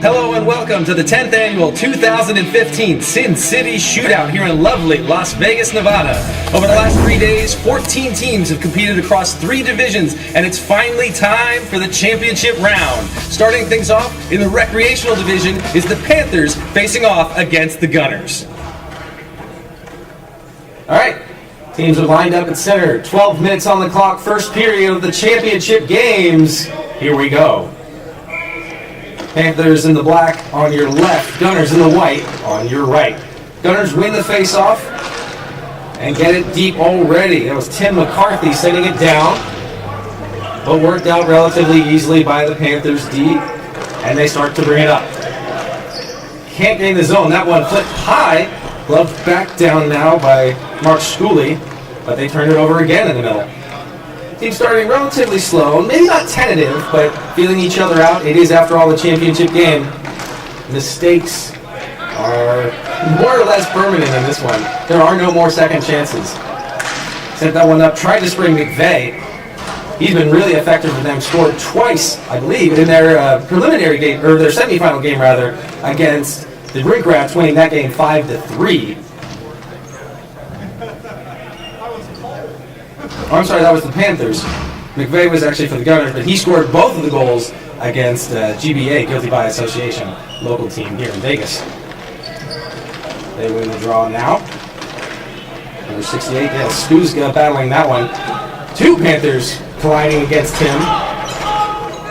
Hello and welcome to the 10th annual 2015 Sin City Shootout here in lovely Las Vegas, Nevada. Over the last 3 days, 14 teams have competed across 3 divisions, and it's finally time for the championship round. Starting things off in the recreational division is the Panthers facing off against the Gunners. All right, teams are lined up at center. 12 minutes on the clock, first period of the championship games. Here we go. Panthers in the black on your left, Gunners in the white on your right. Gunners win the face-off and get it deep already. That was Tim McCarthy setting it down, but worked out relatively easily by the Panthers deep, and they start to bring it up. Can't gain the zone. That one flipped high, gloved back down now by Mark Schooley, but they turned it over again in the middle. Team starting relatively slow, maybe not tentative, but feeling each other out. It is, after all, the championship game. The stakes are more or less permanent in this one. There are no more second chances. Sent that one up, tried to spring McVeigh. He's been really effective for them. Scored twice, I believe, in their preliminary game, or their semifinal game rather, against the Brink Rats, winning that game 5-3. Oh, I'm sorry, that was the Panthers. McVeigh was actually for the Gunners, but he scored both of the goals against GBA, Guilty by Association, local team here in Vegas. They win the draw now. Number 68, yeah, Skuzga battling that one. 2 Panthers colliding against him.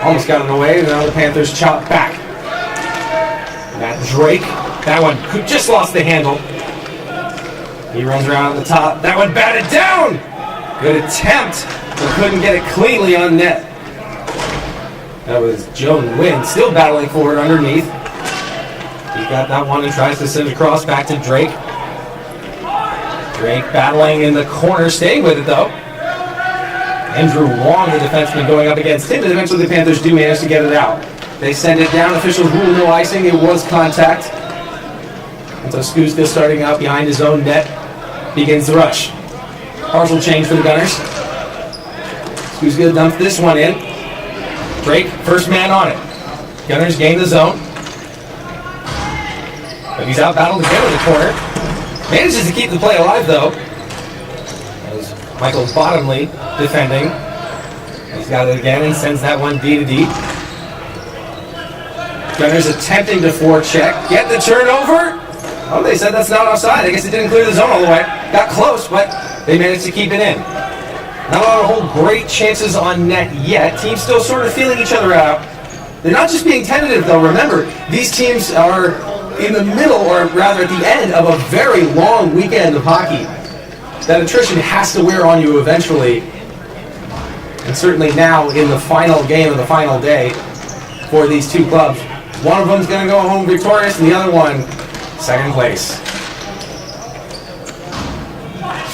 Almost got it away, now the Panthers chop back. Matt Drake, that one just lost the handle. He runs around at the top, that one batted down! Good attempt, but couldn't get it cleanly on net. That was Joe Nguyen, still battling for it underneath. He got that one and tries to send it across back to Drake. Drake battling in the corner, staying with it though. Andrew Wong, the defenseman, going up against him, but eventually the Panthers do manage to get it out. They send it down, officials rule no icing, it was contact. And so Skuzga, starting out behind his own net, begins the rush. Partial change for the Gunners. Skuzga dumps this one in. Drake, first man on it. Gunners gain the zone. But he's out-battled again in the corner. Manages to keep the play alive, though. As Michael Bottomley defending. He's got it again and sends that one D to D. Gunners attempting to forecheck. Get the turnover. Oh, they said that's not offside. I guess it didn't clear the zone all the way. Got close, but they managed to keep it in. Not a lot of whole great chances on net yet. Teams still sort of feeling each other out. They're not just being tentative, though. Remember, these teams are in the middle, or rather at the end, of a very long weekend of hockey. That attrition has to wear on you eventually. And certainly now, in the final game of the final day for these two clubs, one of them's going to go home victorious, and the other one, second place.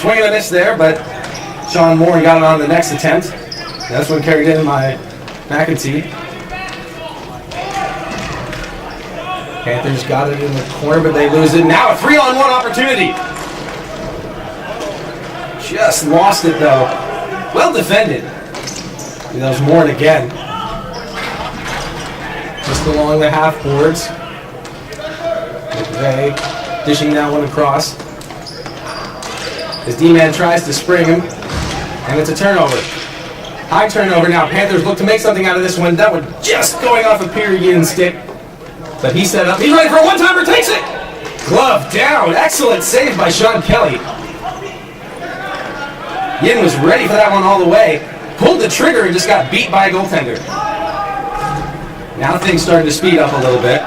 Swing and a miss there, but Sean Moore got it on the next attempt. That's one carried in by McEntee. Panthers got it in the corner, but they lose it. Now a 3-on-1 opportunity. Just lost it, though. Well defended. And that was Moore again. Just along the half boards. McVeigh dishing that one across. His D-man tries to spring him, and it's a turnover. High turnover now. Panthers look to make something out of this one. That one just going off a Period stick. But he set up. He's ready for a one-timer. Takes it! Glove down. Excellent save by Sean Kelly. Yin was ready for that one all the way. Pulled the trigger and just got beat by a goaltender. Now things starting to speed up a little bit.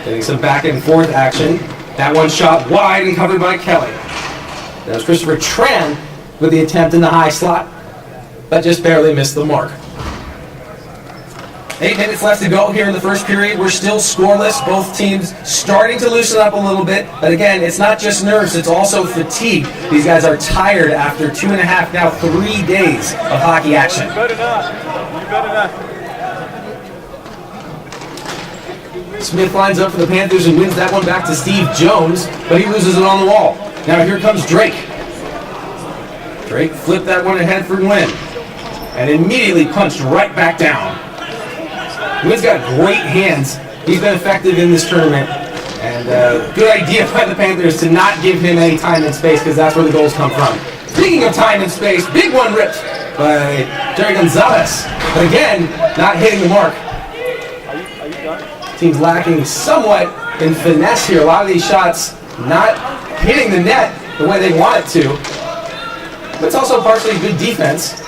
Getting some back and forth action. That one shot wide and covered by Kelly. That was Christopher Tran with the attempt in the high slot, but just barely missed the mark. 8 minutes left to go here in the first period. We're still scoreless. Both teams starting to loosen up a little bit. But again, it's not just nerves, it's also fatigue. These guys are tired after 2.5, now 3 days of hockey action. Good enough. Good enough. Smith lines up for the Panthers and wins that one back to Steve Jones, but he loses it on the wall. Now here comes Drake. Drake flipped that one ahead for Nguyen, and immediately punched right back down. Wynn's got great hands. He's been effective in this tournament. And good idea by the Panthers to not give him any time and space because that's where the goals come from. Speaking of time and space, big one ripped by Jerry Gonzalez. But again, not hitting the mark. Are you done? Team's lacking somewhat in finesse here. A lot of these shots not hitting the net the way they want it to. But it's also partially good defense.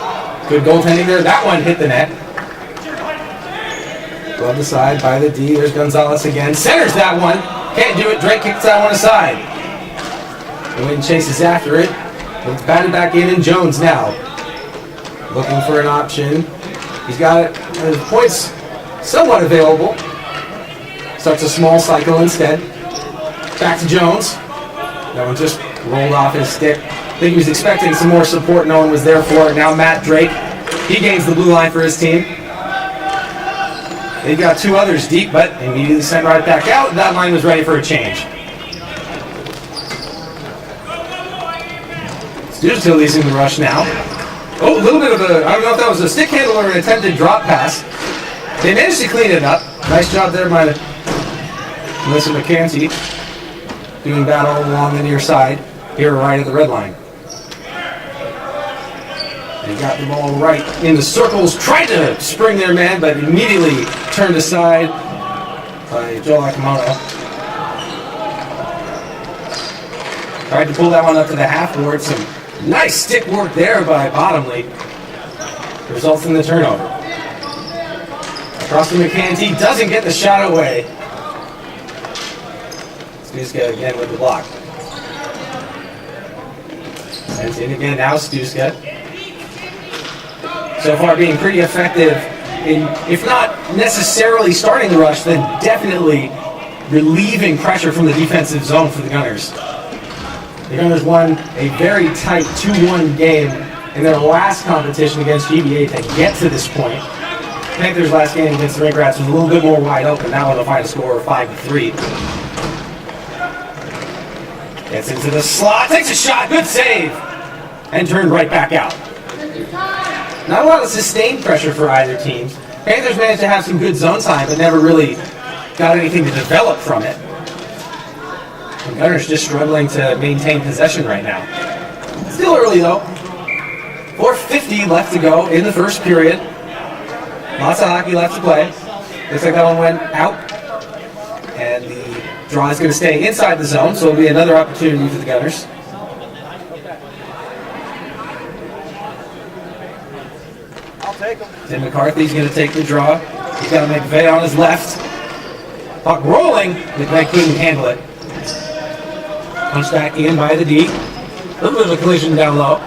Good goaltending there. That one hit the net. Glove aside by the D. There's Gonzalez again. Centers that one. Can't do it. Drake kicks that one aside. Wynn chases after it. It's batted back in, and Jones now looking for an option. He's got his points somewhat available. Starts a small cycle instead. Back to Jones. That one just rolled off his stick. I think he was expecting some more support. No one was there for it. Now Matt Drake. He gains the blue line for his team. They've got two others deep, but immediately sent right back out. That line was ready for a change. Stu's releasing the rush now. Oh, a little bit of a, I don't know if that was a stick handle or an attempted drop pass. They managed to clean it up. Nice job there by Melissa McCanty. Doing that all along the near side, here right at the red line. They got the ball right in the circles, tried to spring their man, but immediately turned aside by Joel Akamoto. Tried to pull that one up to the half board. Some nice stick work there by Bottomley. Results in the turnover. Across to McCanty, doesn't get the shot away. Stuska again with the block. Sent in again, now Stuska. So far being pretty effective in, if not necessarily starting the rush, then definitely relieving pressure from the defensive zone for the Gunners. The Gunners won a very tight 2-1 game in their last competition against GBA to get to this point. Panthers' last game against the Rink Rats was a little bit more wide open. That one will find a score of 5-3. Gets into the slot, takes a shot, good save, and turned right back out. Not a lot of sustained pressure for either team. Panthers managed to have some good zone time, but never really got anything to develop from it. The Gunners just struggling to maintain possession right now. Still early though. 4:50 left to go in the first period. Lots of hockey left to play. Looks like that one went out. And the draw is going to stay inside the zone, so it'll be another opportunity for the Gunners. Tim McCarthy's going to take the draw. He's got McVeigh on his left. Puck rolling. McVeigh couldn't handle it. Punched back in by the D. A little bit of a collision down low.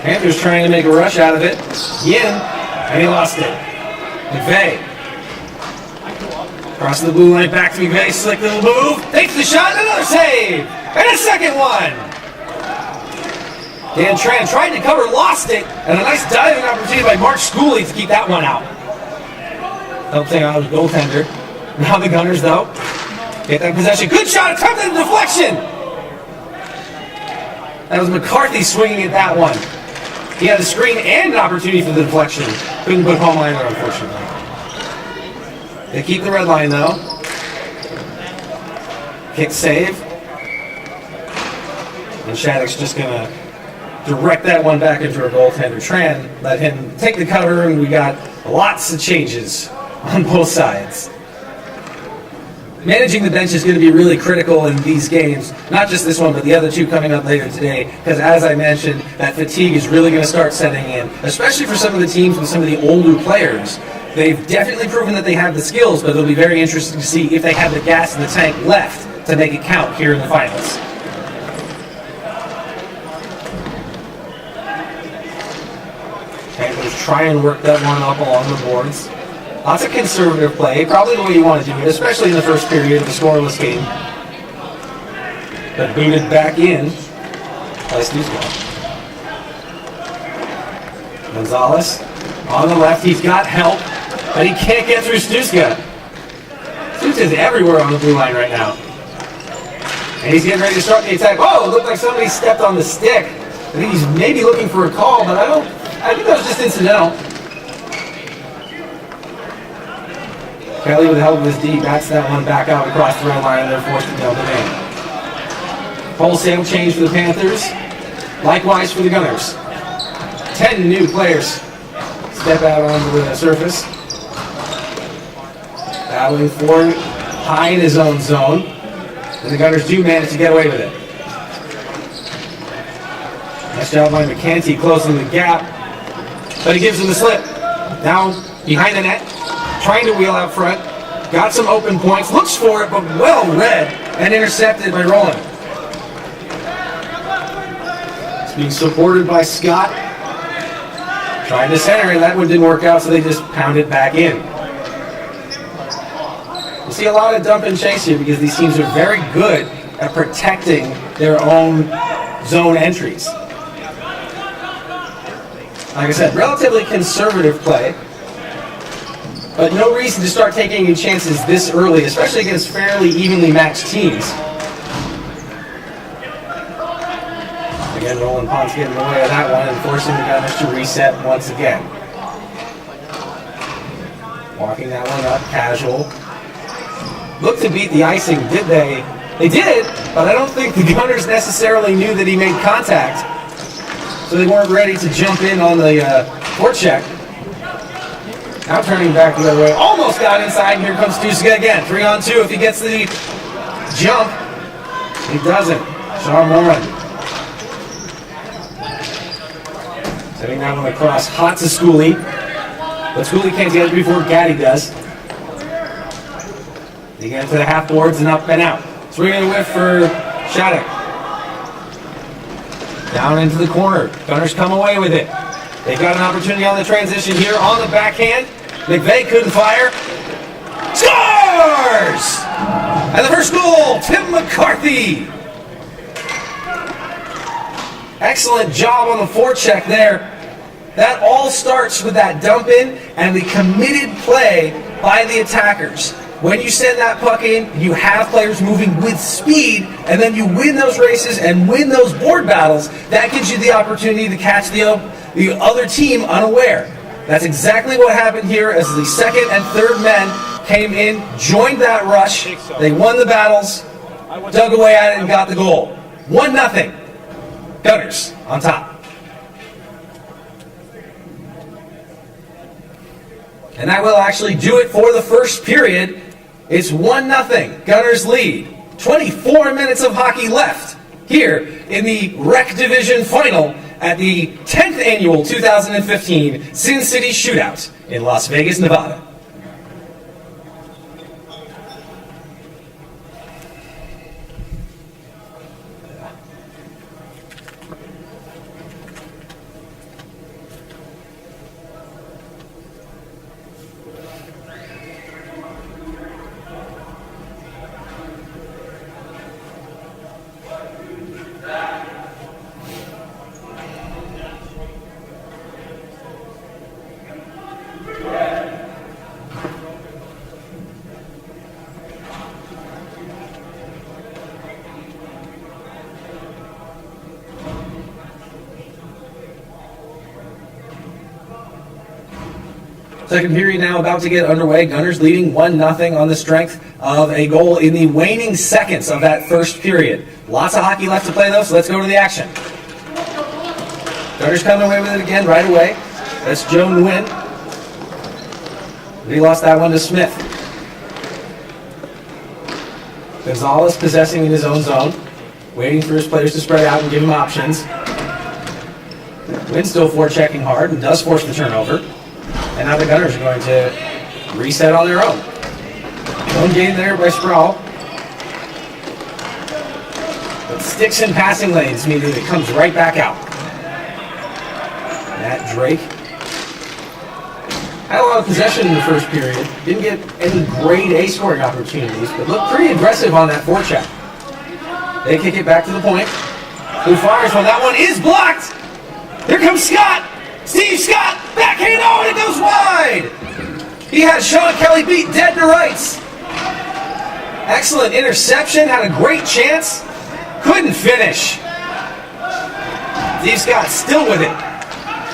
Panthers trying to make a rush out of it. Yin, and he lost it. McVeigh. Across the blue line, back to McVeigh. Slick little move. Takes the shot. Another save. And a second one. Dan Tran tried to cover, lost it, and a nice diving opportunity by Mark Schooley to keep that one out. Helping out his goaltender. Now the Gunners, though, get that possession. Good shot, attempted deflection. That was McCarthy swinging at that one. He had a screen and an opportunity for the deflection. Couldn't put home line there, unfortunately. They keep the red line, though. Kick save. And Shattuck's just going to direct that one back into our goaltender. Tran let him take the cover, and we got lots of changes on both sides. Managing the bench is going to be really critical in these games, not just this one, but the other two coming up later today, because as I mentioned, that fatigue is really going to start setting in, especially for some of the teams with some of the older players. They've definitely proven that they have the skills, but it'll be very interesting to see if they have the gas in the tank left to make it count here in the finals. Panthers try and work that one up along the boards. Lots of conservative play, probably the way you want to do it, especially in the first period of a scoreless game. But booted back in by Stuska. Gonzalez on the left, he's got help, but he can't get through Stuska. Stuska's everywhere on the blue line right now. And he's getting ready to start the attack. Oh, it looked like somebody stepped on the stick. I think he's maybe looking for a call, but I think that was just incidental. Kelly with the help of his D bats that one back out across the red line, and they're forced to dump it in. Wholesale change for the Panthers. Likewise for the Gunners. 10 new players step out onto the surface. Battling for it high in his own zone. And the Gunners do manage to get away with it. Nice job by McCanty closing the gap. But he gives him the slip. Now behind the net. Trying to wheel out front. Got some open points. Looks for it, but well read and intercepted by Roland. It's being supported by Scott. Tried to center, and that one didn't work out, so they just pounded back in. You see a lot of dump and chase here because these teams are very good at protecting their own zone entries. Like I said, relatively conservative play, but no reason to start taking any chances this early, especially against fairly evenly matched teams. Again, Roland Pons getting in the way of that one and forcing the Gunners to reset once again. Walking that one up, casual. Looked to beat the icing, did they? They did, but I don't think the Gunners necessarily knew that he made contact. So they weren't ready to jump in on the forecheck. Now turning back the other way. Almost got inside, and here comes Tuska again. 3-on-2 if he gets the jump. He doesn't. Sean Moran. Setting that one across. Hot to Schooley. But Schooley can't get it before Gaddy does. They get to the half boards and up and out. Swinging a whiff for Shattuck. Down into the corner. Gunners come away with it. They've got an opportunity on the transition here on the backhand. McVeigh couldn't fire. Scores! And the first goal, Tim McCarthy. Excellent job on the forecheck there. That all starts with that dump in and the committed play by the attackers. When you send that puck in, you have players moving with speed, and then you win those races and win those board battles. That gives you the opportunity to catch the other team unaware. That's exactly what happened here as the second and third men came in, joined that rush. They won the battles, dug away at it, and got the goal. 1-0. Gunners on top. And that will actually do it for the first period. It's 1-0. Gunners lead. 24 minutes of hockey left here in the Rec Division Final at the 10th annual 2015 Sin City Shootout in Las Vegas, Nevada. Second period now about to get underway. Gunners leading 1-0 on the strength of a goal in the waning seconds of that first period. Lots of hockey left to play though, so let's go to the action. Gunners coming away with it again right away. That's Joe Nguyen. He lost that one to Smith. Gonzalez possessing in his own zone, waiting for his players to spread out and give him options. Nguyen still forechecking hard and does force the turnover. And now the Gunners are going to reset on their own. One game there by Sproul. But sticks in passing lanes, meaning it comes right back out. Matt Drake had a lot of possession in the first period. Didn't get any grade A scoring opportunities, but looked pretty aggressive on that forecheck. They kick it back to the point. Who fires when that one is blocked? Here comes Scott! Steve Scott, backhand, oh, and it goes wide! He had Sean Kelly beat dead to rights. Excellent interception, had a great chance. Couldn't finish. Steve Scott still with it.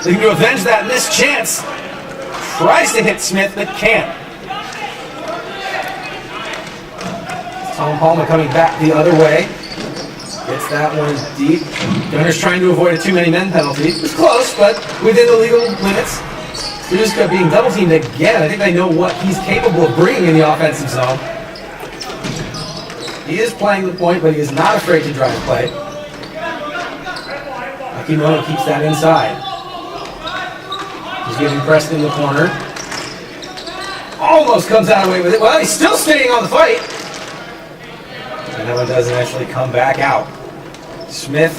Looking to avenge that missed chance. Tries to hit Smith, but can't. Alan Palma coming back the other way. Gets that one deep. Gunners trying to avoid a too many men penalty. It was close, but within the legal limits. Stuska being double teamed again. I think they know what he's capable of bringing in the offensive zone. He is playing the point, but he is not afraid to drive play. Akimoto keeps that inside. He's getting pressed in the corner. Almost comes out away with it. Well, he's still staying on the fight. And that one doesn't actually come back out. Smith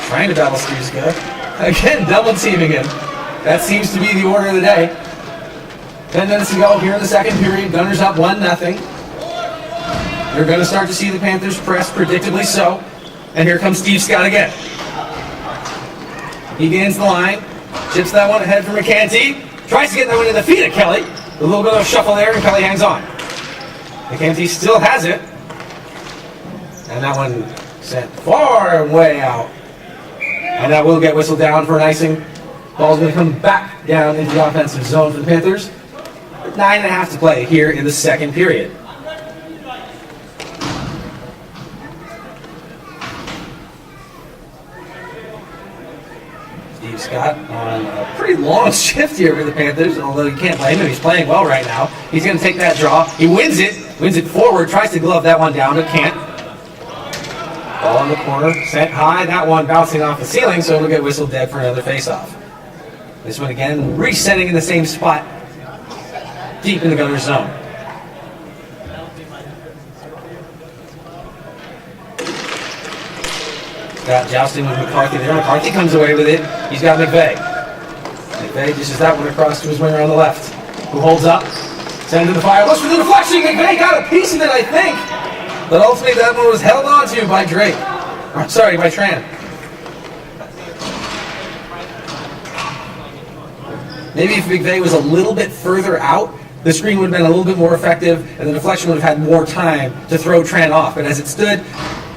trying to battle Stuska. Again, double teaming him. That seems to be the order of the day. 10 minutes to go here in the second period. Gunners up 1-0. You're going to start to see the Panthers press, predictably so. And here comes Steve Scott again. He gains the line. Chips that one ahead for McCanty. Tries to get that one in the feet of Kelly. A little bit of a shuffle there, and Kelly hangs on. McCanty still has it. And that one sent far way out. And that will get whistled down for an icing. Ball's going to come back down into the offensive zone for the Panthers. 9.5 to play here in the second period. Steve Scott on a pretty long shift here for the Panthers, although you can't blame him. He's playing well right now. He's going to take that draw. He wins it forward, tries to glove that one down, but can't. Ball in the corner, sent high. That one bouncing off the ceiling, so it'll get whistled dead for another face-off. This one again, resetting in the same spot, deep in the Gunners' zone. Got jousting with McCarthy there. McCarthy comes away with it. He's got McVeigh. McVeigh dishes that one across to his winger on the left, who holds up, sends to the fire, looks for the deflection. McVeigh got a piece of it, I think. But ultimately, that one was held on to by Drake. Sorry, by Tran. Maybe if McVeigh was a little bit further out, the screen would have been a little bit more effective, and the deflection would have had more time to throw Tran off. But as it stood,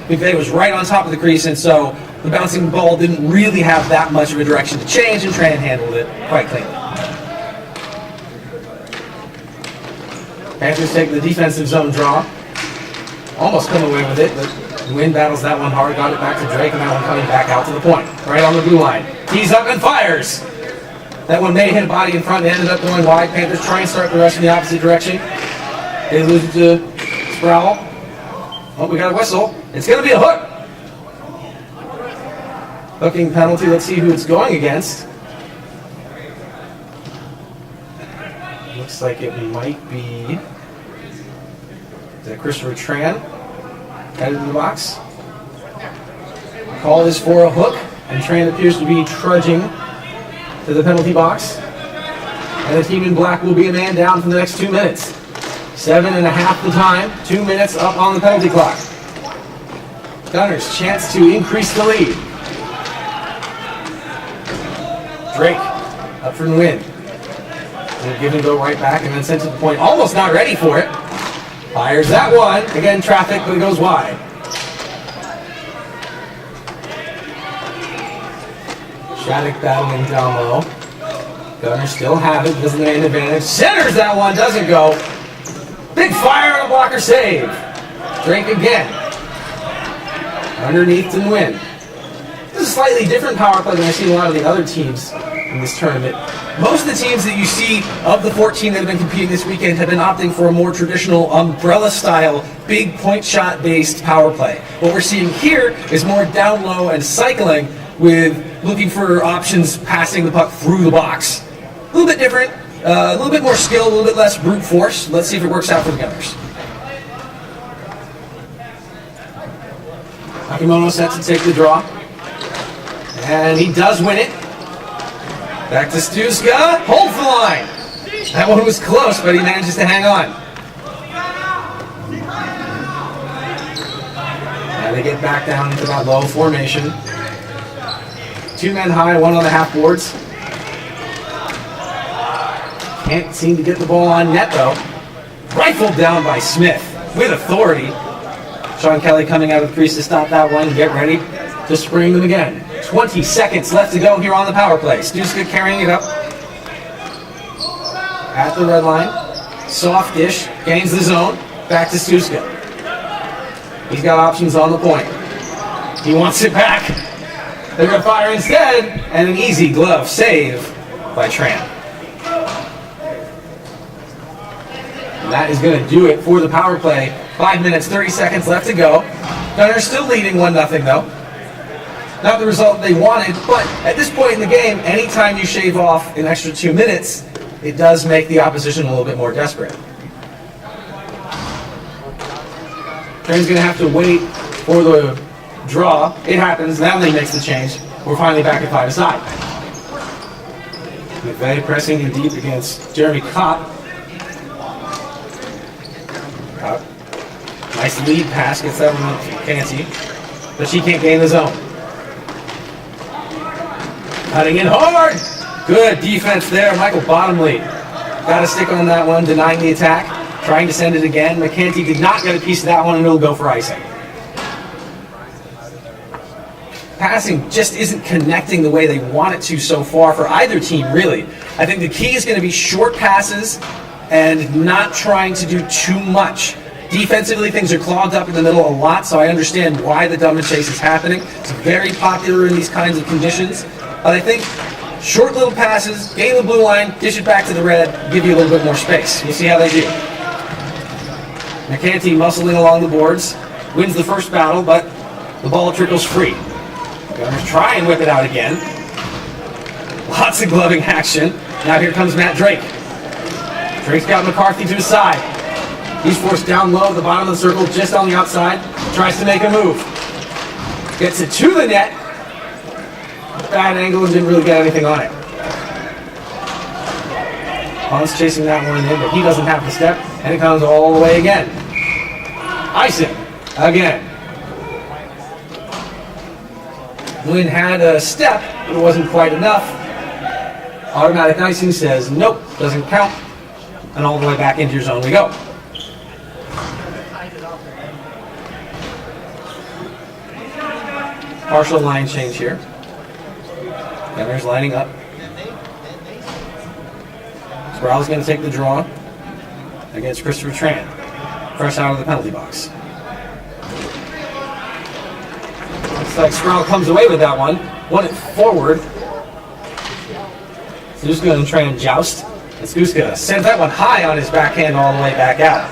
McVeigh was right on top of the crease, and so the bouncing ball didn't really have that much of a direction to change, and Tran handled it quite cleanly. Panthers take the defensive zone draw. Almost come away with it, but Nguyen battles that one hard, got it back to Drake, and that one coming back out to the point, right on the blue line. Tees up and fires. That one may hit a body in front and ended up going wide. Panthers try and start the rush in the opposite direction. They lose it to Sproul. Oh, we got a whistle. It's going to be a hook. Hooking penalty. Let's see who it's going against. Looks like it might be Christopher Tran headed to the box. Call is for a hook, and Tran appears to be trudging to the penalty box. And the team in black will be a man down for the next 2 minutes. 7.5 the time, 2 minutes up on the penalty clock. Gunners, chance to increase the lead. Drake, up for the win. And give and go right back and then sent to the point. Almost not ready for it. Fires that one. Again, traffic, but it goes wide. Shattuck battling down low. Gunners still have it, doesn't gain advantage. Centers that one, doesn't go. Big fire on a blocker save. Drake again. Underneath and win. This is a slightly different power play than I've seen a lot of the other teams in this tournament. Most of the teams that you see of the 14 that have been competing this weekend have been opting for a more traditional umbrella-style, big point shot-based power play. What we're seeing here is more down low and cycling with looking for options passing the puck through the box. A little bit different, a little bit more skill, a little bit less brute force. Let's see if it works out for the Gunners. Akimoto set to take the draw. And he does win it. Back to Stuska. Holds the line. That one was close, but he manages to hang on. And they get back down into that low formation. 2 men high, one on the half boards. Can't seem to get the ball on net, though. Rifled down by Smith with authority. Sean Kelly coming out of the crease to stop that one. Get ready to spring them again. 20 seconds left to go here on the power play. Stuska carrying it up at the red line. Soft dish, gains the zone. Back to Stuska. He's got options on the point. He wants it back. They're going to fire instead, and an easy glove save by Tran. And that is going to do it for the power play. 5 minutes, 30 seconds left to go. Gunners still leading 1-0 though. Not the result they wanted, but at this point in the game, anytime you shave off an extra 2 minutes, it does make the opposition a little bit more desperate. Tran's going to have to wait for the draw. It happens. Now he makes the change. We're finally back at 5-a-side. McVeigh pressing in deep against Jeremy Kopp. Nice lead pass, gets that one fancy, but she can't gain the zone. Cutting in hard! Good defense there, Michael Bottomley. Got to stick on that one, denying the attack. Trying to send it again. McCanty did not get a piece of that one, and it'll go for icing. Passing just isn't connecting the way they want it to so far for either team, really. I think the key is going to be short passes and not trying to do too much. Defensively, things are clogged up in the middle a lot, so I understand why the dumb and chase is happening. It's very popular in these kinds of conditions. But I think short little passes, gain the blue line, dish it back to the red, give you a little bit more space. We'll see how they do. McCanty muscling along the boards, wins the first battle, but the ball trickles free. Gunners try and whip it out again. Lots of gloving action. Now here comes Matt Drake. Drake's got McCarthy to his side. He's forced down low at the bottom of the circle, just on the outside. Tries to make a move. Gets it to the net. Bad angle and didn't really get anything on it. Hans chasing that one in, but he doesn't have the step, and it comes all the way again. Icing again. Nguyen had a step, but it wasn't quite enough. Automatic icing says nope, doesn't count, and all the way back into your zone we go. Partial line change here. Gunners lining up. Sproul's going to take the draw against Christopher Tran, fresh out of the penalty box. Looks like Sproul comes away with that one. Won it forward. Skuska and Tran joust. And Skuska sends that one high on his backhand all the way back out.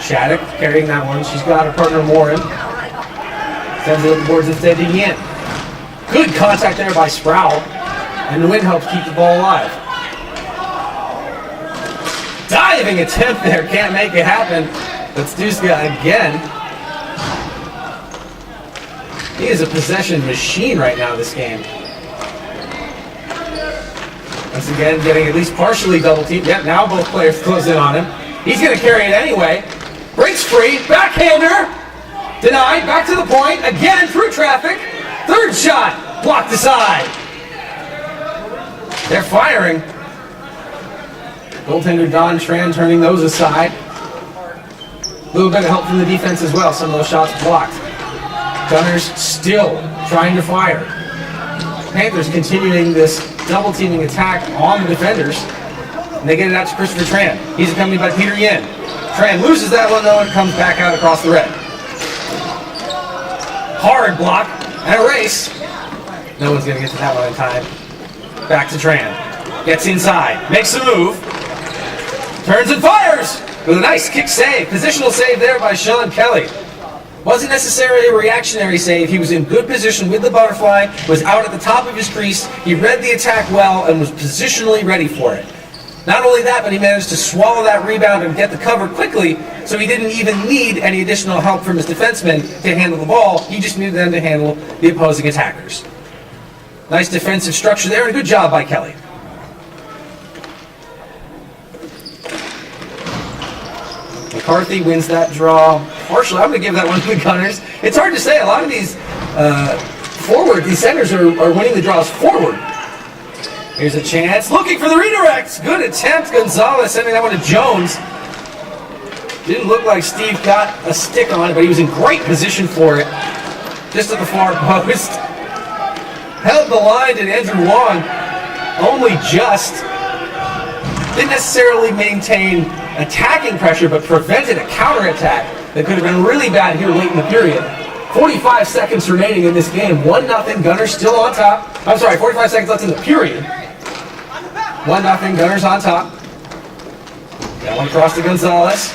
Shattuck carrying that one. She's got her partner Morin. Sends it up the boards instead to Yin. Good contact there by Sproul. And the wind helps keep the ball alive. Diving attempt there, can't make it happen. But Stuska again. He is a possession machine right now this game. Once again, getting at least partially double teamed. Yep, now both players close in on him. He's going to carry it anyway. Breaks free, backhander. Denied, back to the point. Again, through traffic. Third shot, blocked aside. They're firing. Goaltender Don Tran turning those aside. A little bit of help from the defense as well. Some of those shots blocked. Gunners still trying to fire. Panthers continuing this double teaming attack on the defenders. And they get it out to Christopher Tran. He's accompanied by Peter Yin. Tran loses that one though and comes back out across the red. Hard block and a race. No one's going to get to that one in time. Back to Tran. Gets inside. Makes a move. Turns and fires. With a nice kick save. Positional save there by Sean Kelly. Wasn't necessarily a reactionary save. He was in good position with the butterfly. Was out at the top of his crease. He read the attack well and was positionally ready for it. Not only that, but he managed to swallow that rebound and get the cover quickly, so he didn't even need any additional help from his defensemen to handle the ball. He just needed them to handle the opposing attackers. Nice defensive structure there, and a good job by Kelly. McCarthy wins that draw partially. I'm going to give that one to the Gunners. It's hard to say. A lot of these these centers are winning the draws forward. Here's a chance. Looking for the redirect. Good attempt. Gonzalez sending that one to Jones. Didn't look like Steve got a stick on it, but he was in great position for it. Just at the far post. Held the line to Andrew Wong. Only just. Didn't necessarily maintain attacking pressure, but prevented a counterattack that could have been really bad here late in the period. 45 seconds remaining in this game. 1-0, Gunners still on top. I'm sorry, 45 seconds left in the period. 1-0, Gunners on top. That one across to Gonzalez.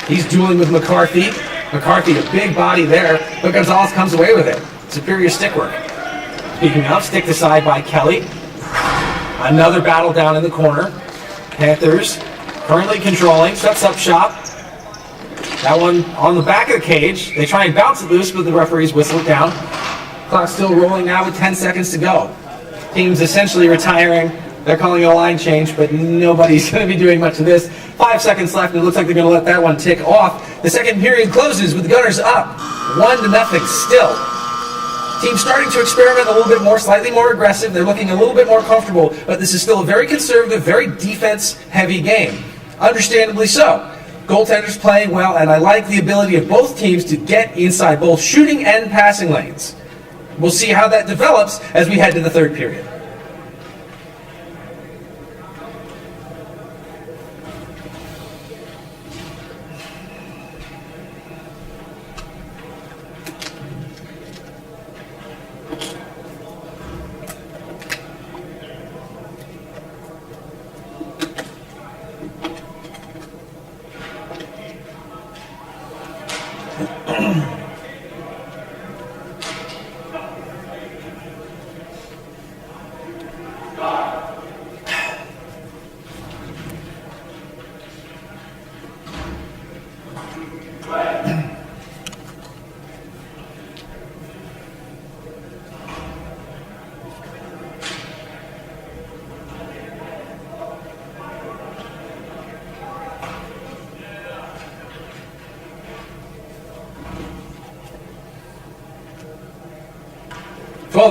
He's dueling with McCarthy. McCarthy, a big body there, but Gonzalez comes away with it. Superior stick work. Speaking of, stick to side by Kelly. Another battle down in the corner. Panthers currently controlling, sets up shop. That one on the back of the cage. They try and bounce it loose, but the referees whistle it down. Clock still rolling now with 10 seconds to go. Team's essentially retiring. They're calling it a line change, but nobody's going to be doing much of this. 5 seconds left, and it looks like they're going to let that one tick off. The second period closes with the Gunners up 1-0 still. Team starting to experiment a little bit more, slightly more aggressive. They're looking a little bit more comfortable, but this is still a very conservative, very defense-heavy game. Understandably so. Goaltenders playing well, and I like the ability of both teams to get inside both shooting and passing lanes. We'll see how that develops as we head to the third period.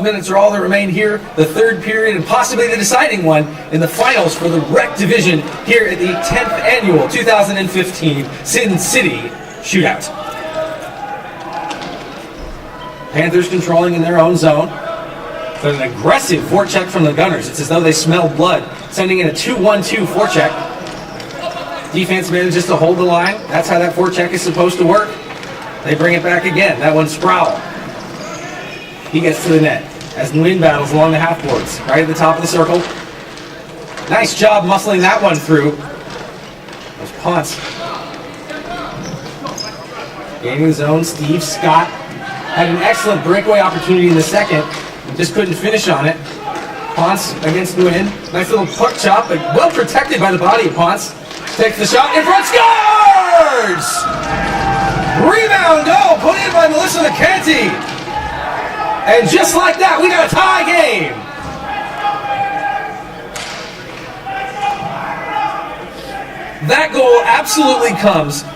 Minutes are all that remain here, the third period, and possibly the deciding one in the finals for the Rec Division here at the 10th annual 2015 Sin City Shootout. Panthers controlling in their own zone. But an aggressive forecheck from the Gunners. It's as though they smell blood, sending in a 2-1-2 forecheck. Defense manages to hold the line. That's how that forecheck is supposed to work. They bring it back again. That one's Sproul. He gets to the net as Nguyen battles along the half boards, right at the top of the circle. Nice job muscling that one through. Those Ponce. Gaining the zone, Steve Scott had an excellent breakaway opportunity in the second, just couldn't finish on it. Ponce against Nguyen. Nice little puck chop, but well protected by the body of Ponce. Takes the shot, in front, scores! Rebound goal put in by Melissa McCanty. And just like that, we got a tie game. That goal absolutely comes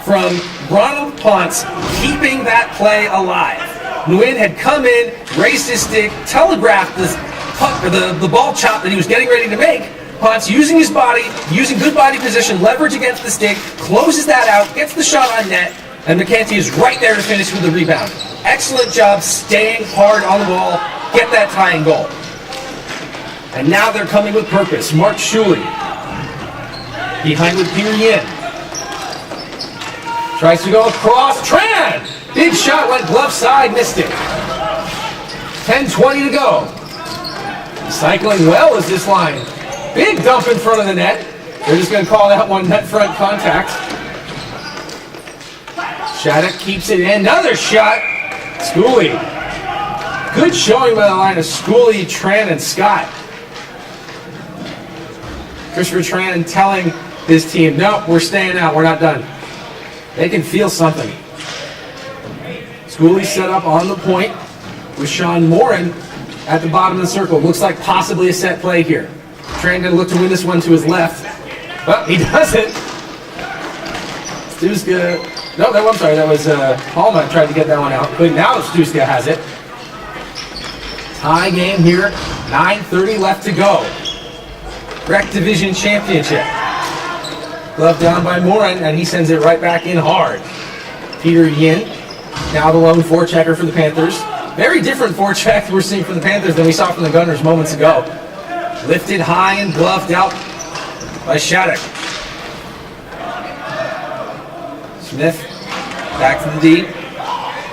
from Ronald Ponce keeping that play alive. Nguyen had come in, raised his stick, telegraphed this puck, or the ball chop that he was getting ready to make. Ponce using his body, using good body position, leverage against the stick, closes that out, gets the shot on net, and McCanty is right there to finish with the rebound. Excellent job staying hard on the ball, get that tying goal. And now they're coming with purpose. Mark Shuley behind with Peter Yin. Tries to go across. Tran! Big shot, went glove side, missed it. 10:20 to go. Cycling well is this line. Big dump in front of the net. They're just going to call that one net front contact. Shattuck keeps it in. Another shot. Schooley. Good showing by the line of Schooley, Tran, and Scott. Christopher Tran telling his team, no, we're staying out. We're not done. They can feel something. Schooley set up on the point with Sean Morin at the bottom of the circle. Looks like possibly a set play here. Tran going to look to win this one to his left. Well, he doesn't. Stuska. No, I'm sorry. That was Palma tried to get that one out. But now Stuska has it. Tie game here. 9:30 left to go. Rec Division Championship. Glove down by Morin, and he sends it right back in hard. Peter Yin, now the lone forechecker for the Panthers. Very different forecheck we're seeing from the Panthers than we saw from the Gunners moments ago. Lifted high and gloved out by Shattuck. Smith, back to the D.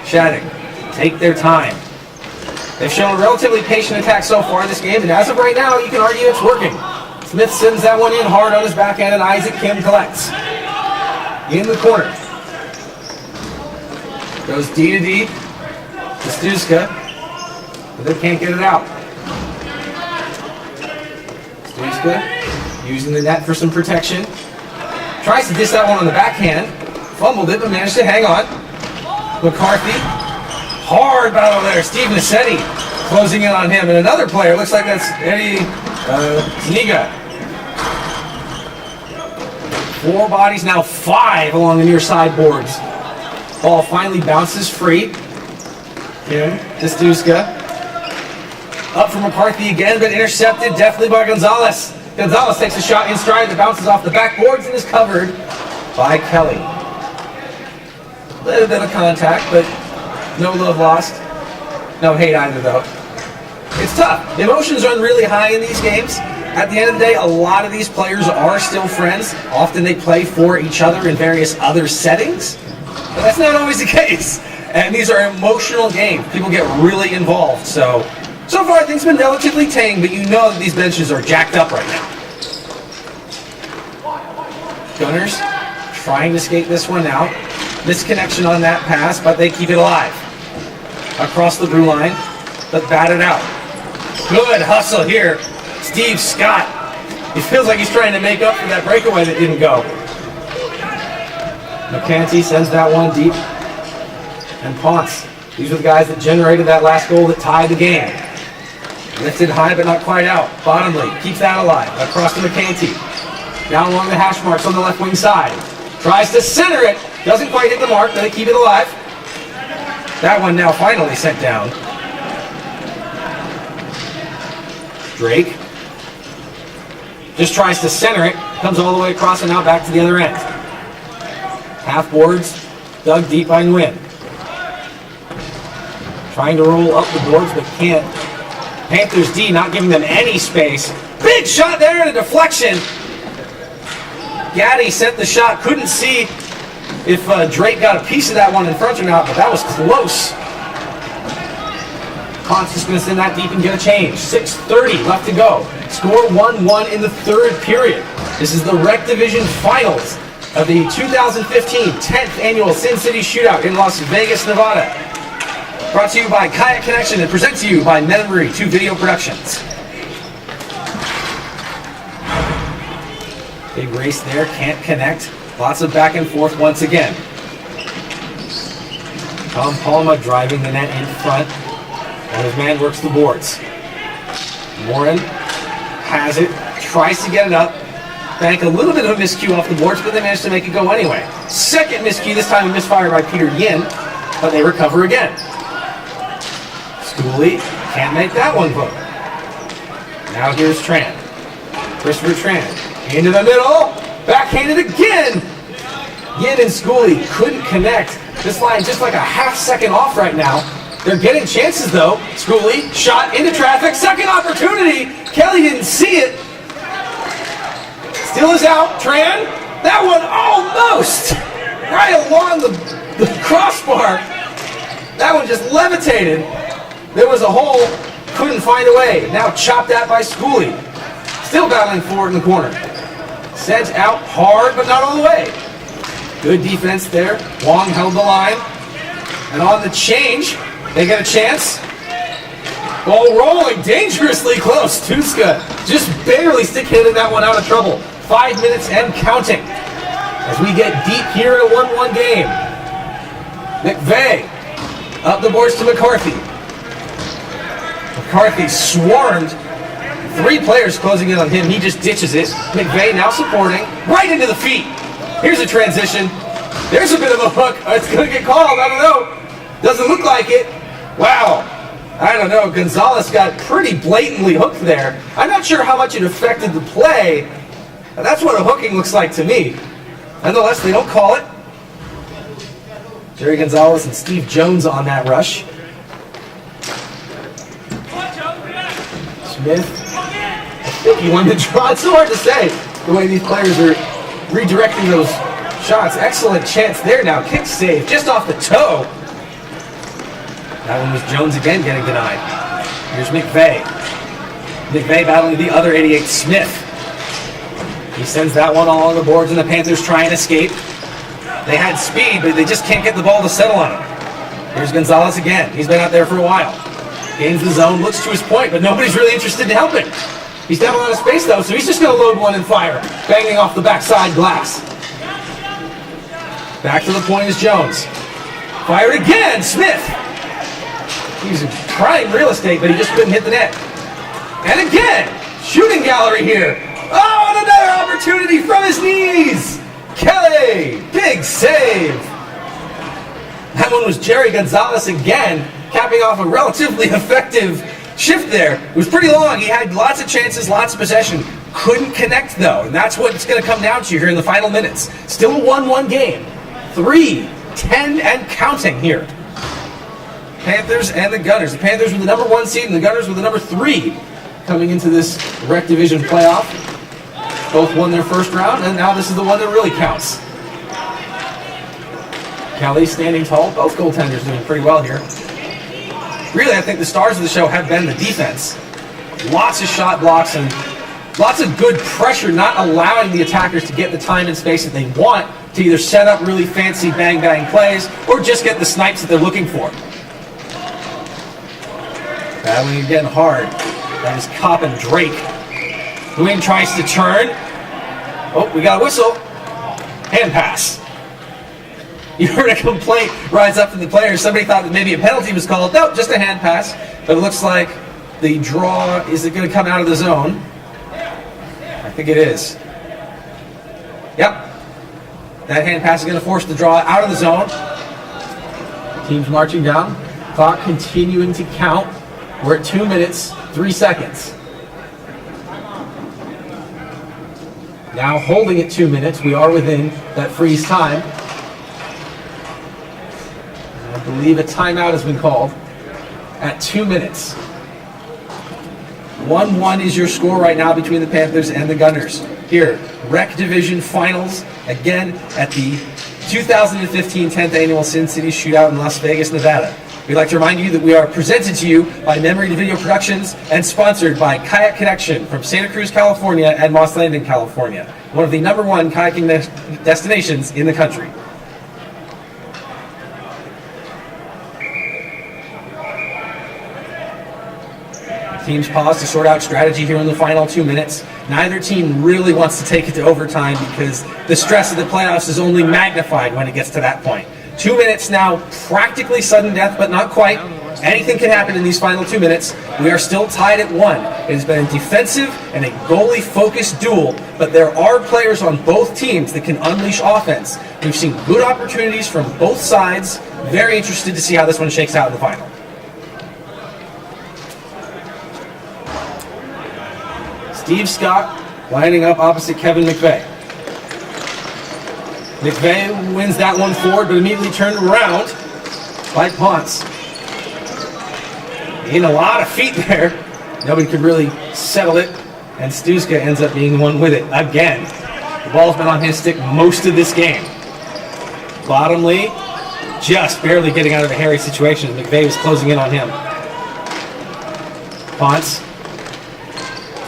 Shattuck, take their time. They've shown a relatively patient attack so far in this game, and as of right now, you can argue it's working. Smith sends that one in hard on his backhand, and Isaac Kim collects. In the corner. Goes D to D to Stuska, but they can't get it out. Stuska using the net for some protection. Tries to dish that one on the backhand. Fumbled it, but managed to hang on. McCarthy. Hard battle there. Steve Nassetti closing in on him. And another player, looks like that's Eddie Zuniga. 4 bodies, now 5 along the near side boards. Ball finally bounces free. Kim to Stuska. Up from McCarthy again, but intercepted definitely by Gonzalez. Gonzalez takes a shot in stride that bounces off the backboards and is covered by Kelly. A little bit of contact, but no love lost. No hate either, though. It's tough. Emotions run really high in these games. At the end of the day, a lot of these players are still friends. Often they play for each other in various other settings. But that's not always the case. And these are emotional games. People get really involved. So far things have been relatively tame, but you know that these benches are jacked up right now. Gunners trying to skate this one out. Misconnection on that pass, but they keep it alive. Across the blue line, but batted out. Good hustle here. Steve Scott. He feels like he's trying to make up for that breakaway that didn't go. McCanty sends that one deep. And Ponce. These are the guys that generated that last goal that tied the game. Lifted high but not quite out. Bottomley keeps that alive. Across to McCanty. Down along the hash marks on the left wing side. Tries to center it. Doesn't quite hit the mark, but they keep it alive. That one now finally sent down. Drake just tries to center it. Comes all the way across and now back to the other end. Half boards dug deep by Nguyen. Trying to roll up the boards but can't. Panthers D not giving them any space. Big shot there and a deflection. Gaddy sent the shot. Couldn't see if Drake got a piece of that one in front or not, but that was close. Ponce is going to send that deep and get a change. 6:30 left to go. Score 1-1 in the third period. This is the Rec Division Finals of the 2015 10th Annual Sin City Shootout in Las Vegas, Nevada. Brought to you by Kayak Connection and presented to you by Memory 2 Video Productions. Big race there, can't connect. Lots of back and forth once again. Tom Palma driving the net in front, and his man works the boards. Warren has it, tries to get it up. Bank a little bit of a miscue off the boards, but they managed to make it go anyway. Second miscue, this time a misfire by Peter Yin, but they recover again. Schooley can't make that one hook. Now here's Tran. Christopher Tran into the middle, backhanded again. Yin and Schooley couldn't connect. This line just like a half second off right now. They're getting chances though. Schooley shot into traffic, second opportunity. Kelly didn't see it. Still is out. Tran, that one almost right along the crossbar. That one just levitated. There was a hole, couldn't find a way. Now chopped at by Schooley. Still battling forward in the corner. Sedge out hard, but not all the way. Good defense there. Wong held the line. And on the change, they get a chance. Ball rolling dangerously close. Tuska just barely stick-handed that one out of trouble. 5 minutes and counting. As we get deep here in a 1-1 game. McVeigh up the boards to McCarthy. McCarthy swarmed. 3 players closing in on him. He just ditches it. McVeigh now supporting. Right into the feet. Here's a transition. There's a bit of a hook. It's going to get called. I don't know. Doesn't look like it. Wow. I don't know. Gonzalez got pretty blatantly hooked there. I'm not sure how much it affected the play. That's what a hooking looks like to me. Nonetheless, they don't call it. Jerry Gonzalez and Steve Jones on that rush. Smith. I think he won the draw. It's so hard to say the way these players are redirecting those shots. Excellent chance there now. Kick save just off the toe. That one was Jones again getting denied. Here's McVeigh. McVeigh battling the other 88, Smith. He sends that one along the boards and the Panthers try and escape. They had speed, but they just can't get the ball to settle on him. Here's Gonzalez again. He's been out there for a while. Gains the zone, looks to his point, but nobody's really interested in helping. He's down a lot of space though, so he's just going to load one and fire, banging off the backside glass. Back to the point is Jones. Fired again, Smith. He's in prime real estate, but he just couldn't hit the net. And again, shooting gallery here. Oh, and another opportunity from his knees. Kelly, big save. That one was Jerry Gonzalez again, capping off a relatively effective shift there. It was pretty long. He had lots of chances, lots of possession. Couldn't connect though, and that's what it's going to come down to here in the final minutes. Still a 1-1 game. 3-10 and counting here. Panthers and the Gunners. The Panthers with the number 1 seed and the Gunners with the number 3 coming into this Rec Division playoff. Both won their first round, and now this is the one that really counts. Kelly standing tall. Both goaltenders doing pretty well here. Really, I think the stars of the show have been the defense. Lots of shot blocks and lots of good pressure, not allowing the attackers to get the time and space that they want to either set up really fancy bang-bang plays or just get the snipes that they're looking for. Battling again hard. That is Kopp and Drake. Wing tries to turn. Oh, we got a whistle. Hand pass. You heard a complaint rise up from the players. Somebody thought that maybe a penalty was called. Nope, just a hand pass. But it looks like the draw, is it going to come out of the zone? I think it is. Yep. That hand pass is going to force the draw out of the zone. Teams marching down. Clock continuing to count. We're at 2 minutes, 3 seconds. Now holding at 2 minutes, we are within that freeze time. I believe a timeout has been called at 2 minutes. 1-1 is your score right now between the Panthers and the Gunners. Here, Rec Division Finals, again at the 2015 10th Annual Sin City Shootout in Las Vegas, Nevada. We'd like to remind you that we are presented to you by Memory Video Productions and sponsored by Kayak Connection from Santa Cruz, California and Moss Landing, California. One of the #1 kayaking destinations in the country. Teams pause to sort out strategy here in the final 2 minutes. Neither team really wants to take it to overtime because the stress of the playoffs is only magnified when it gets to that point. 2 minutes now, practically sudden death, but not quite. Anything can happen in these final 2 minutes. We are still tied at 1. It has been a defensive and a goalie-focused duel, but there are players on both teams that can unleash offense. We've seen good opportunities from both sides. Very interested to see how this one shakes out in the final. Steve Scott lining up opposite Kevin McVeigh. McVeigh wins that one forward, but immediately turned around by Ponce. Gained a lot of feet there. Nobody could really settle it, and Stuska ends up being the one with it again. The ball's been on his stick most of this game. Bottomley just barely getting out of a hairy situation. McVeigh was closing in on him. Ponce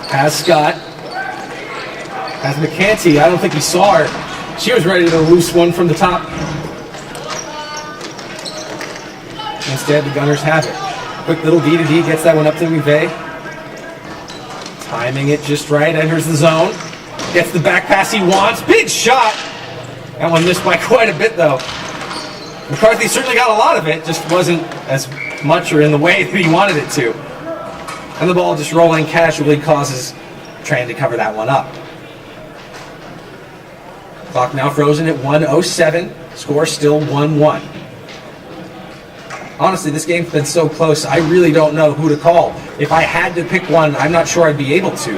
has Scott. Has McCanty. I don't think he saw her. She was ready to loose one from the top. Instead, the Gunners have it. Quick little D-to-D gets that one up to McVeigh. Timing it just right. Enters the zone. Gets the back pass he wants. Big shot. That one missed by quite a bit, though. McCarthy certainly got a lot of it. Just wasn't as much or in the way that he wanted it to. And the ball just rolling casually causes Tran to cover that one up. Clock now frozen at 1:07. Score still 1-1. Honestly, this game's been so close, I really don't know who to call. If I had to pick one, I'm not sure I'd be able to.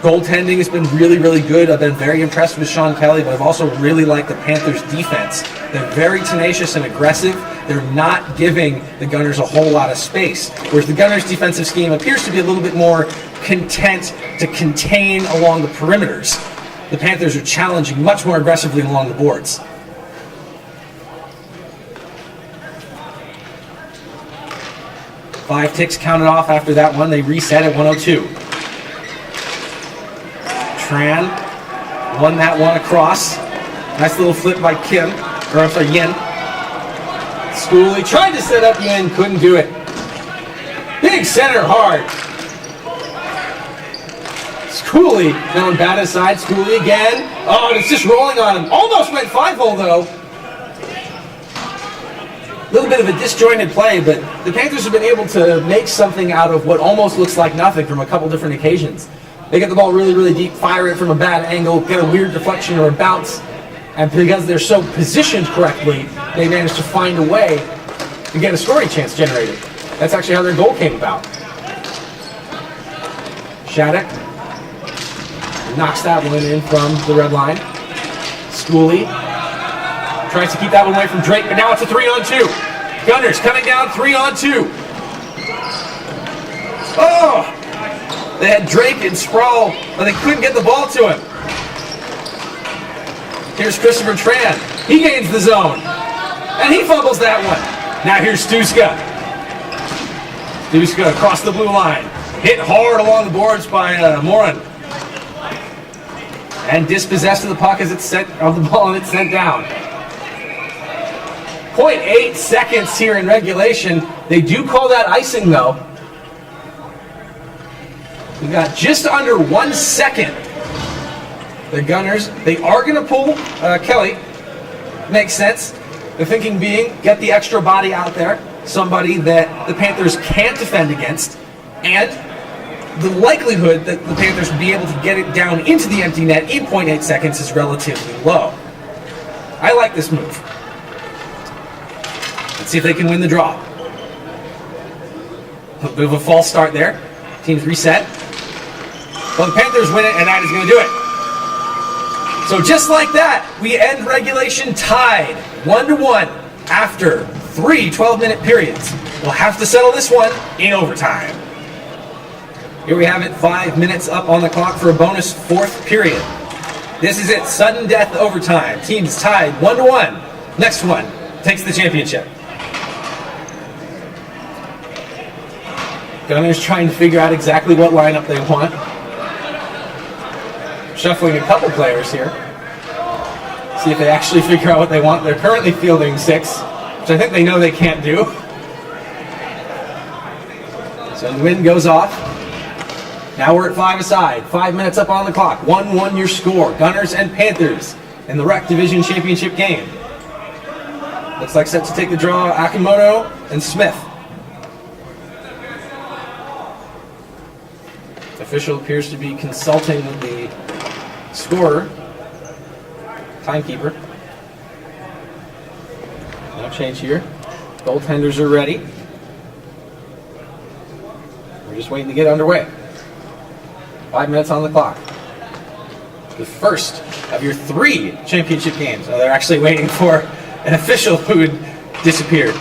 Goaltending has been really, really good. I've been very impressed with Sean Kelly, but I've also really liked the Panthers' defense. They're very tenacious and aggressive. They're not giving the Gunners a whole lot of space, whereas the Gunners' defensive scheme appears to be a little bit more content to contain along the perimeters. The Panthers are challenging much more aggressively along the boards. 5 ticks counted off after that one. They reset at 102. Tran won that one across. Nice little flip by Yin. Schooley tried to set up Yin, couldn't do it. Big center hard. Schooley going bad inside. Schooley again. Oh, and it's just rolling on him. Almost went 5-hole though. A little bit of a disjointed play, but the Panthers have been able to make something out of what almost looks like nothing from a couple different occasions. They get the ball really, really deep, fire it from a bad angle, get a weird deflection or a bounce, and because they're so positioned correctly, they manage to find a way to get a scoring chance generated. That's actually how their goal came about. Shattuck knocks that one in from the red line. Schooley tries to keep that one away from Drake, but now it's a 3-on-2. Gunners coming down 3-on-2. Oh! They had Drake and Sproul, but they couldn't get the ball to him. Here's Christopher Tran. He gains the zone. And he fumbles that one. Now here's Stuska. Stuska across the blue line. Hit hard along the boards by Morin. And dispossessed of the puck as it's sent of the ball and it's sent down. 0.8 seconds here in regulation. They do call that icing though. We got just under 1 second. The Gunners, they are going to pull Kelly. Makes sense. The thinking being, get the extra body out there. Somebody that the Panthers can't defend against. And the likelihood that the Panthers will be able to get it down into the empty net in 0.8 seconds is relatively low. I like this move. Let's see if they can win the draw. A bit of a false start there. Teams reset. Well, the Panthers win it, and that is going to do it. So just like that, we end regulation tied 1-1 after 3 12-minute periods. We'll have to settle this one in overtime. Here we have it, 5 minutes up on the clock for a bonus 4th period. This is it, sudden death overtime. Teams tied 1-1. Next one takes the championship. Gunners trying to figure out exactly what lineup they want. Shuffling a couple players here. See if they actually figure out what they want. They're currently fielding 6, which I think they know they can't do. So the wind goes off. Now we're at 5 aside. 5 minutes up on the clock. 1-1 your score. Gunners and Panthers in the Rec Division Championship game. Looks like set to take the draw, Akimoto and Smith. The official appears to be consulting with the scorer, timekeeper. No change here. Goaltenders are ready. We're just waiting to get underway. 5 minutes on the clock. The first of your 3 championship games. So they're actually waiting for an official who had disappeared.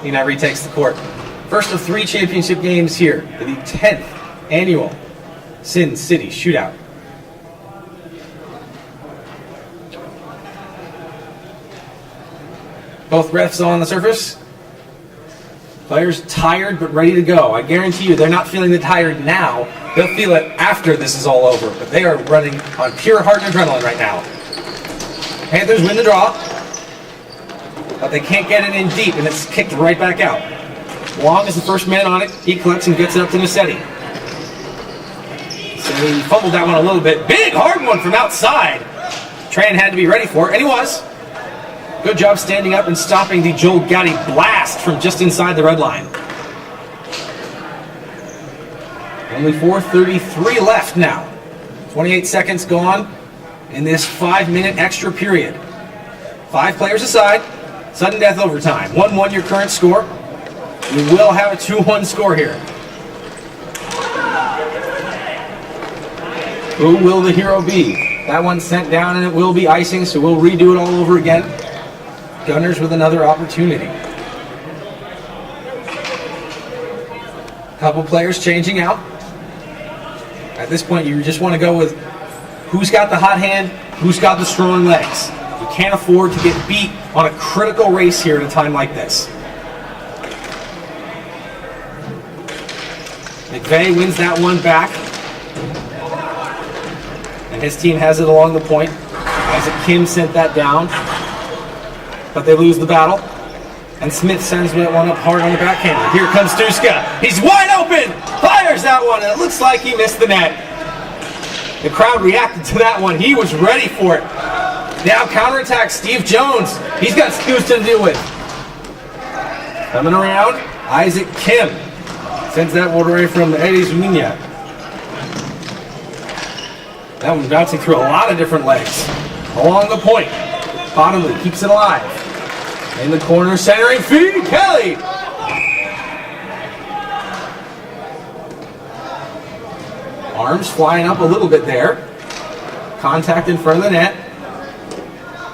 He now retakes the court. First of 3 championship games here for the 10th annual Sin City Shootout. Both refs on the surface. Players tired but ready to go. I guarantee you they're not feeling the tired now. They'll feel it after this is all over. But they are running on pure heart and adrenaline right now. Panthers win the draw. But they can't get it in deep and it's kicked right back out. Long is the first man on it. He collects and gets it up to Nicetti. So he fumbled that one a little bit. Big hard one from outside. Tran had to be ready for it, and he was. Good job standing up and stopping the Joel Gowdy blast from just inside the red line. Only 4:33 left now. 28 seconds gone in this 5-minute extra period. 5 players aside. Sudden death overtime. 1-1 your current score. We will have a 2-1 score here. Who will the hero be? That one's sent down and it will be icing, so we'll redo it all over again. Gunners with another opportunity. Couple players changing out. At this point, you just want to go with who's got the hot hand, who's got the strong legs. You can't afford to get beat on a critical race here at a time like this. McVeigh wins that one back. And his team has it along the point. Isaac Kim sent that down. But they lose the battle. And Smith sends that one up hard on the backhander. Here comes Stuska. He's wide open! Fires that one, and it looks like he missed the net. The crowd reacted to that one. He was ready for it. Now counterattack, Steve Jones. He's got Stuska to deal with. Coming around, Isaac Kim sends that one away from Eddie Zuniga. That one bouncing through a lot of different legs. Along the point. Bottomley keeps it alive. In the corner, centering feed, Kelly! Arms flying up a little bit there. Contact in front of the net.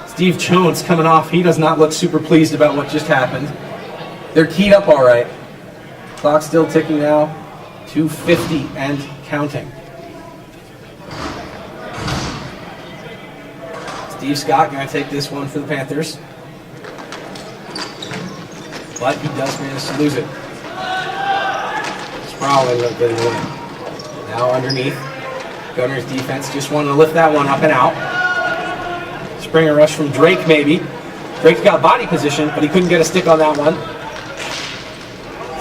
Steve Jones coming off. He does not look super pleased about what just happened. They're keyed up all right. Clock still ticking now. 2:50 and counting. Steve Scott going to take this one for the Panthers. But he does manage to lose it. Sproul ended up getting the win. Now underneath. Gunners defense just wanted to lift that one up and out. Springer rush from Drake maybe. Drake's got body position, but he couldn't get a stick on that one.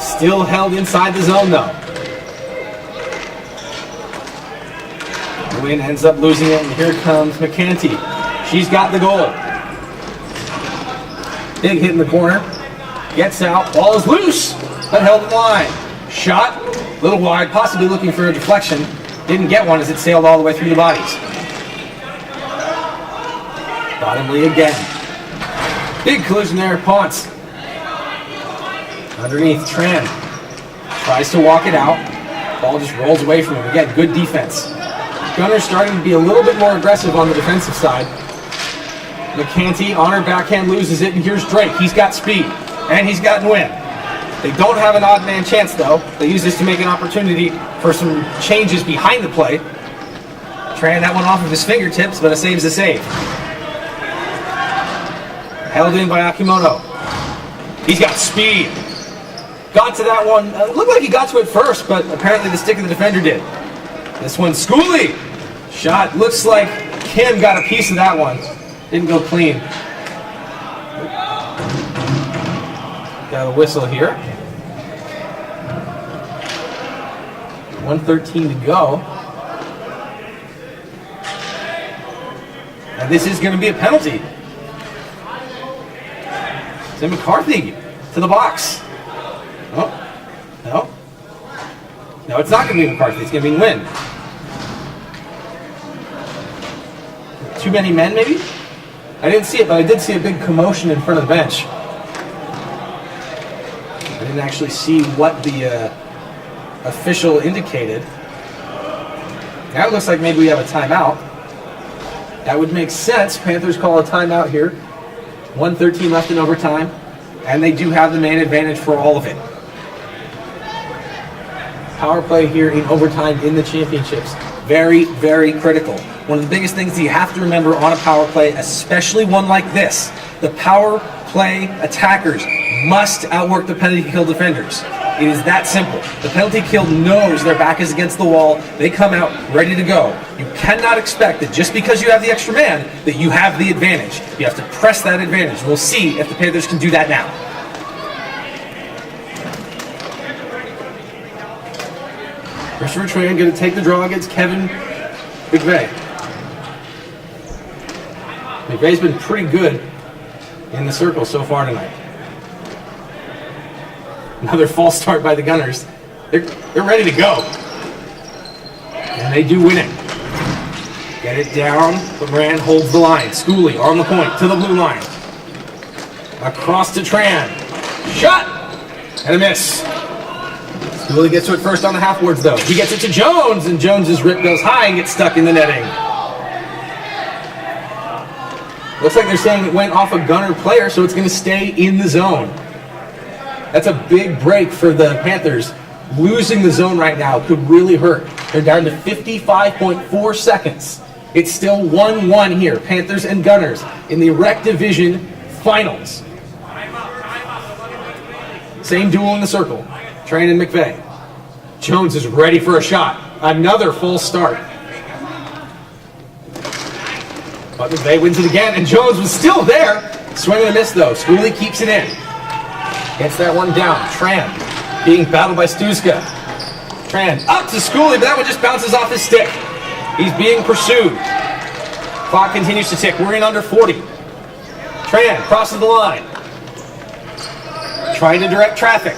Still held inside the zone though. The win ends up losing it, and here comes McCanty. She's got the goal. Big hit in the corner. Gets out. Ball is loose, but held in line. Shot, a little wide, possibly looking for a deflection. Didn't get one as it sailed all the way through the bodies. Bottomley again. Big collision there, Ponce. Underneath, Tran. Tries to walk it out. Ball just rolls away from him. Again, good defense. Gunners starting to be a little bit more aggressive on the defensive side. McCanty on her backhand loses it, and here's Drake. He's got speed, and he's got win. They don't have an odd man chance though. They use this to make an opportunity for some changes behind the play. Tran that one off of his fingertips, but a save's a save. Held in by Akimoto. He's got speed. Got to that one. Looked like he got to it first, but apparently the stick of the defender did. This one, Schooley. Shot. Looks like Kim got a piece of that one. Didn't go clean. Got a whistle here. 1:13 to go. And this is going to be a penalty. Tim McCarthy to the box. Oh, no. No, it's not going to be McCarthy. It's going to be Nguyen. Too many men, maybe? I didn't see it, but I did see a big commotion in front of the bench. I didn't actually see what the official indicated. Now it looks like maybe we have a timeout. That would make sense. Panthers call a timeout here. 1:13 left in overtime, and they do have the man advantage for all of it. Power play here in overtime in the championships. Very, very critical. One of the biggest things that you have to remember on a power play, especially one like this, the power play attackers must outwork the penalty kill defenders. It is that simple. The penalty kill knows their back is against the wall. They come out ready to go. You cannot expect that just because you have the extra man that you have the advantage. You have to press that advantage. We'll see if the Panthers can do that now. Christopher Tran going to take the draw against Kevin McVeigh. McVeigh's been pretty good in the circle so far tonight. Another false start by the Gunners. They're ready to go. And they do win it. Get it down, but Moran holds the line. Schooley on the point to the blue line. Across to Tran. Shot! And a miss. Schooley gets to it first on the half-boards though. He gets it to Jones, and Jones's rip goes high and gets stuck in the netting. Looks like they're saying it went off a Gunner player, so it's going to stay in the zone. That's a big break for the Panthers. Losing the zone right now could really hurt. They're down to 55.4 seconds. It's still 1-1 here. Panthers and Gunners in the Rec Division Finals. Same duel in the circle. Tran and McVeigh. Jones is ready for a shot. Another full start. But McVay wins it again, and Jones was still there. Swing and a miss, though. Schooley keeps it in. Gets that one down. Tran being battled by Stuska. Tran up to Schooley, but that one just bounces off his stick. He's being pursued. Clock continues to tick. We're in under 40. Tran crosses the line. Trying to direct traffic.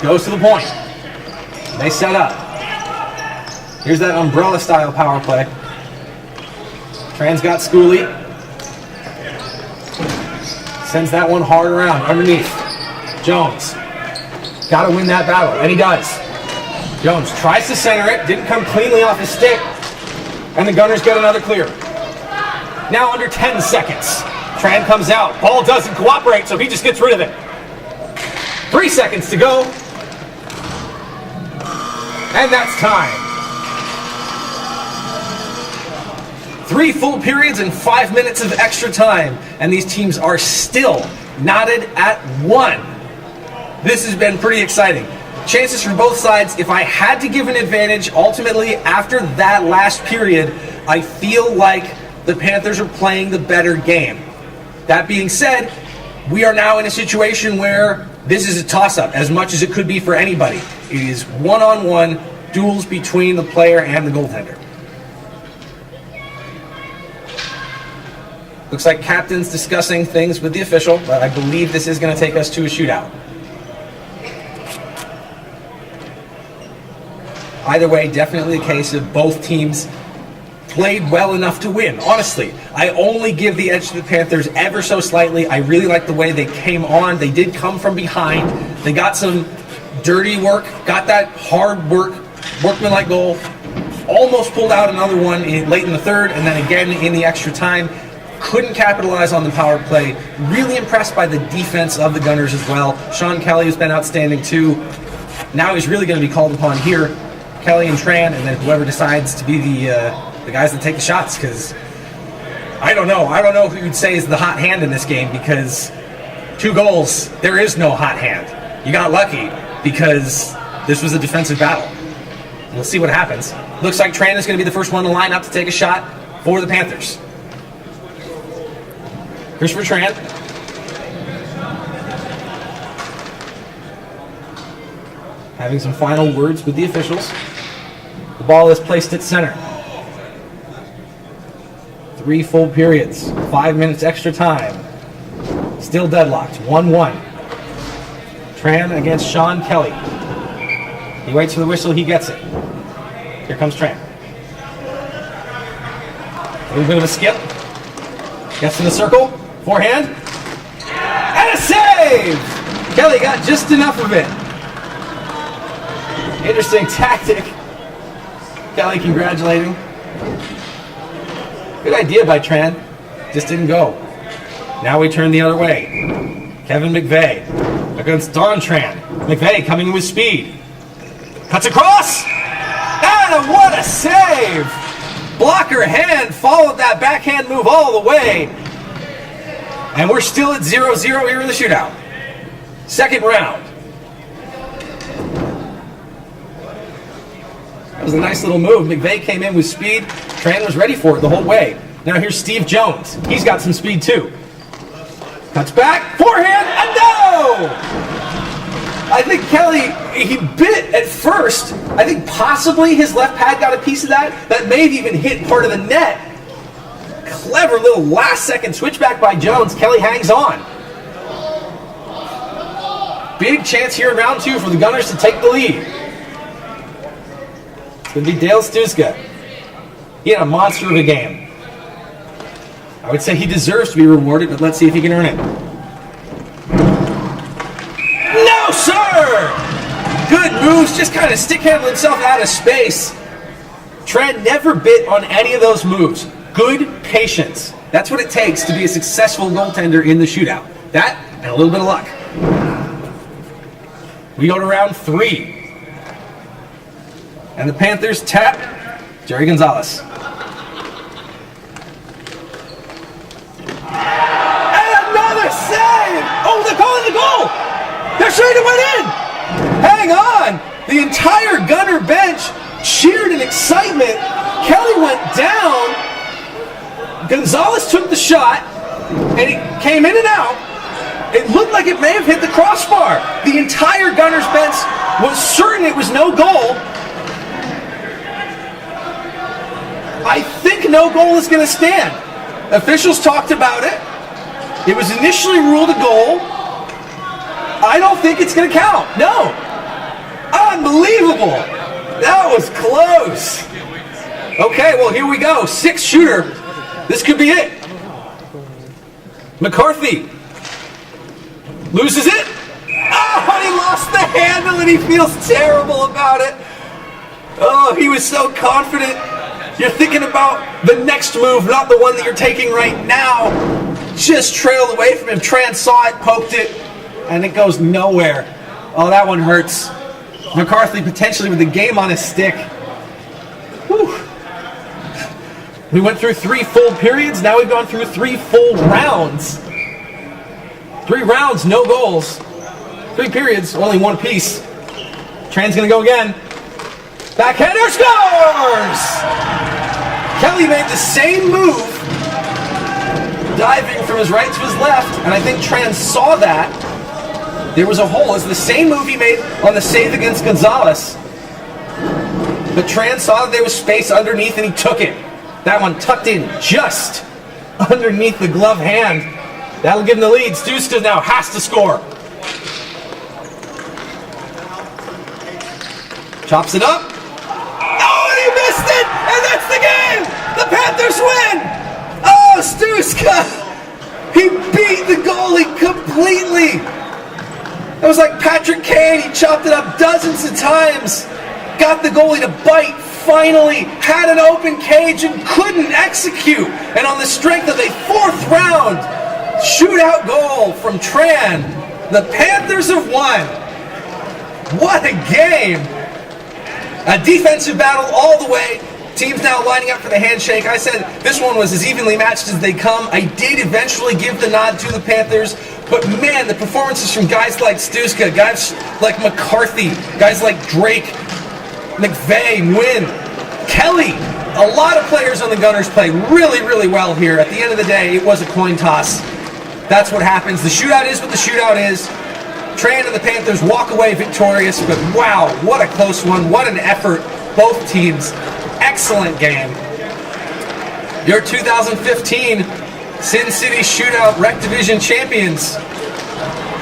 Goes to the point. They set up. Here's that umbrella-style power play. Tran's got Schooley. Sends that one hard around, underneath. Jones. Got to win that battle, and he does. Jones tries to center it. Didn't come cleanly off his stick. And the Gunners get another clear. Now under 10 seconds. Tran comes out. Ball doesn't cooperate, so he just gets rid of it. 3 seconds to go. And that's time. 3 full periods and 5 minutes of extra time. And these teams are still knotted at 1. This has been pretty exciting. Chances for both sides. If I had to give an advantage, ultimately, after that last period, I feel like the Panthers are playing the better game. That being said, we are now in a situation where this is a toss-up, as much as it could be for anybody. It is one-on-one duels between the player and the goaltender. Looks like captain's discussing things with the official, but I believe this is going to take us to a shootout. Either way, definitely a case of both teams played well enough to win. Honestly, I only give the edge to the Panthers ever so slightly. I really like the way they came on. They did come from behind. They got some dirty work, got that hard work, workmanlike goal. Almost pulled out another one late in the third, and then again in the extra time. Couldn't capitalize on the power play. Really impressed by the defense of the Gunners as well. Sean Kelly has been outstanding too. Now he's really going to be called upon here. Kelly and Tran, and then whoever decides to be the guys that take the shots, because I don't know who you'd say is the hot hand in this game, because 2 goals, there is no hot hand. You got lucky because this was a defensive battle. We'll see what happens. Looks like Tran is going to be the first one to line up to take a shot for the Panthers. Christopher Tran. Having some final words with the officials. The ball is placed at center. 3 full periods, 5 minutes extra time. Still deadlocked, 1-1. Tran against Sean Kelly. He waits for the whistle, he gets it. Here comes Tran. A little bit of a skip. Gets in the circle, forehand. And a save! Kelly got just enough of it. Interesting tactic. Kelly congratulating. Good idea by Tran. Just didn't go. Now we turn the other way. Kevin McVay against Don Tran. McVay coming with speed. Cuts across! And what a save! Blocker hand followed that backhand move all the way. And we're still at 0-0 here in the shootout. Second round. That was a nice little move. McVay came in with speed. Tran was ready for it the whole way. Now here's Steve Jones. He's got some speed too. Cuts back, forehand, and no! I think Kelly, he bit at first. I think possibly his left pad got a piece of that. That may have even hit part of the net. Clever little last second switchback by Jones. Kelly hangs on. Big chance here in round 2 for the Gunners to take the lead. It's going to be Dale Stuska. He had a monster of a game. I would say he deserves to be rewarded, but let's see if he can earn it. No, sir! Good moves, just kind of stick-handled himself out of space. Tran never bit on any of those moves. Good patience. That's what it takes to be a successful goaltender in the shootout. That and a little bit of luck. We go to round 3. And the Panthers tap Jerry Gonzalez. And another save! Oh, they're calling the goal! They're shooting, it went in! Hang on! The entire Gunner bench cheered in excitement. Kelly went down. Gonzalez took the shot, and he came in and out. It looked like it may have hit the crossbar. The entire Gunners bench was certain it was no goal. I think no goal is going to stand. Officials talked about it. It was initially ruled a goal. I don't think it's going to count. No. Unbelievable. That was close. Okay, well, here we go. 6-shooter. This could be it. McCarthy loses it. Oh, he lost the handle and he feels terrible about it. Oh, he was so confident. You're thinking about the next move, not the one that you're taking right now. Just trailed away from him. Tran saw it, poked it, and it goes nowhere. Oh, that one hurts. McCarthy potentially with the game on his stick. Whew. We went through 3 full periods. Now we've gone through 3 full rounds. 3 rounds, no goals. 3 periods, only 1 apiece. Tran's gonna go again. Backhander scores! Kelly made the same move, diving from his right to his left, and I think Tran saw that. There was a hole. It's the same move he made on the save against Gonzalez. But Tran saw that there was space underneath and he took it. That one tucked in just underneath the glove hand. That'll give him the lead. Stuska now has to score. Chops it up. Oh, and he missed it! And that's the game! The Panthers win! Oh, Stuska! He beat the goalie completely! It was like Patrick Kane. He chopped it up dozens of times. Got the goalie to bite. Finally had an open cage and couldn't execute. And on the strength of a 4th round shootout goal from Tran, the Panthers have won. What a game! A defensive battle all the way. Teams now lining up for the handshake. I said this one was as evenly matched as they come. I did eventually give the nod to the Panthers, but man, the performances from guys like Stuska, guys like McCarthy, guys like Drake, McVeigh, Nguyen, Kelly, a lot of players on the Gunners played really, really well here. At the end of the day, it was a coin toss. That's what happens. The shootout is what the shootout is. Tran and the Panthers walk away victorious, but wow, what a close one. What an effort, both teams. Excellent game. Your 2015 Sin City Shootout Rec Division champions,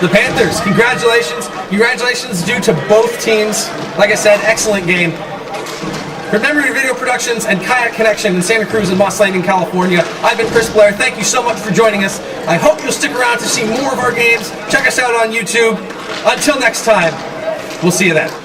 the Panthers. Congratulations. Congratulations due to both teams. Like I said, excellent game. From Memory Video Productions and Kayak Connection in Santa Cruz and Moss Landing, California, I've been Chris Blair. Thank you so much for joining us. I hope you'll stick around to see more of our games. Check us out on YouTube. Until next time, we'll see you then.